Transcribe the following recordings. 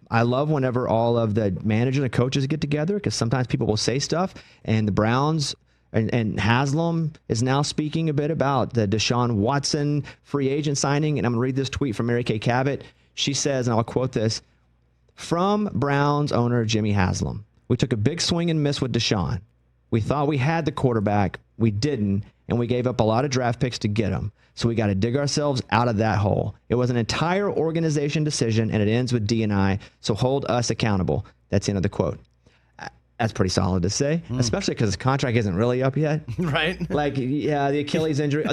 I love whenever all of the managers and coaches get together because sometimes people will say stuff, and the Browns and Haslam is now speaking a bit about the Deshaun Watson free agent signing. And I'm going to read this tweet from Mary Kay Cabot. She says, and I'll quote this, from Browns owner Jimmy Haslam, we took a big swing and miss with Deshaun. We thought we had the quarterback. We didn't, and we gave up a lot of draft picks to get him. So we got to dig ourselves out of that hole. It was an entire organization decision, and it ends with D&I, so hold us accountable. That's the end of the quote. That's pretty solid to say, especially because his contract isn't really up yet. Right. Like, yeah, the Achilles injury.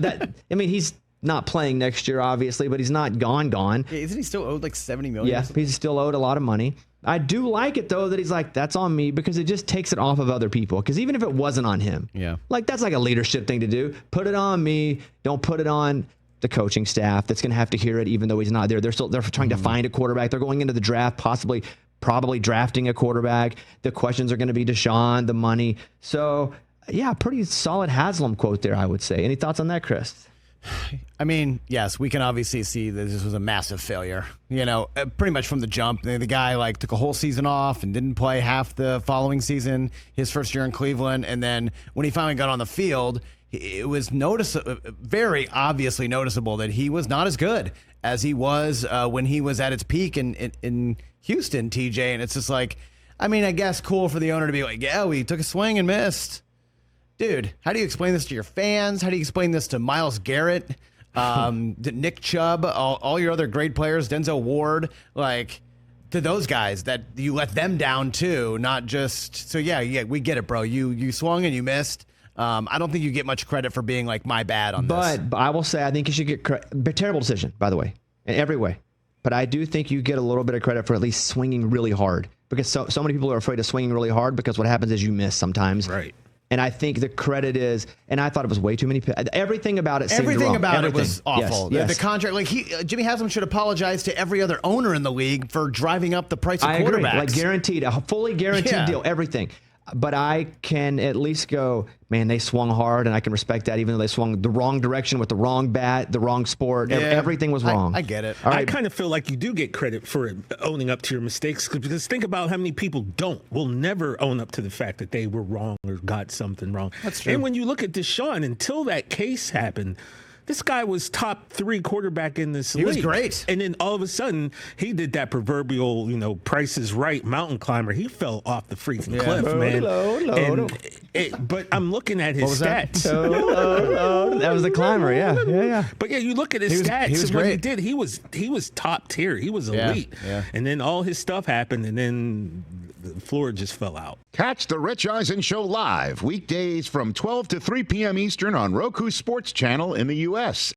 He's not playing next year, obviously, but he's not gone. Yeah, isn't he still owed like $70 million? Yeah, he's still owed a lot of money. I do like it, though, that he's like, that's on me, because it just takes it off of other people. Because even if it wasn't on him, like, that's like a leadership thing to do. Put it on me. Don't put it on the coaching staff that's going to have to hear it even though he's not there. They're trying to find a quarterback. They're going into the draft probably drafting a quarterback. The questions are going to be Deshaun, the money. So, yeah, pretty solid Haslam quote there, I would say. Any thoughts on that, Chris? I mean, yes, we can obviously see that this was a massive failure. Pretty much from the jump. The guy took a whole season off and didn't play half the following season, his first year in Cleveland. And then when he finally got on the field, it was very obviously noticeable that he was not as good as he was when he was at its peak in Houston, TJ. And it's just I guess cool for the owner to be like, yeah, we took a swing and missed. Dude, how do you explain this to your fans? How do you explain this to Myles Garrett, Nick Chubb, all your other great players, Denzel Ward, to those guys that you let them down too, not just. So yeah, we get it, bro. You swung and you missed. I don't think you get much credit for being my bad on this. But I will say I think you should get credit. Terrible decision, by the way, in every way. But I do think you get a little bit of credit for at least swinging really hard, because so many people are afraid of swinging really hard because what happens is you miss sometimes. Right. And I think the credit is, and I thought it was way too many. Everything about it seemed wrong. Everything about it was awful. Yes. The contract, Jimmy Haslam should apologize to every other owner in the league for driving up the price of quarterbacks. Agree. Guaranteed, a fully guaranteed deal, everything. But I can at least go, man, they swung hard, and I can respect that, even though they swung the wrong direction with the wrong bat, the wrong sport. Yeah. Everything was wrong. I get it. I kind of feel like you do get credit for owning up to your mistakes, because think about how many people will never own up to the fact that they were wrong or got something wrong. That's true. And when you look at Deshaun, until that case happened, this guy was top 3 quarterback in this league. He was great. And then all of a sudden, he did that proverbial, Price is Right mountain climber. He fell off the freaking cliff, man. But I'm looking at his stats. That was the climber, yeah. But yeah, you look at his stats. He was and what great. He was top tier. He was elite. Yeah. And then all his stuff happened, and then the floor just fell out. Catch the Rich Eisen Show live weekdays from 12 to 3 p.m. Eastern on Roku Sports Channel in the U.S.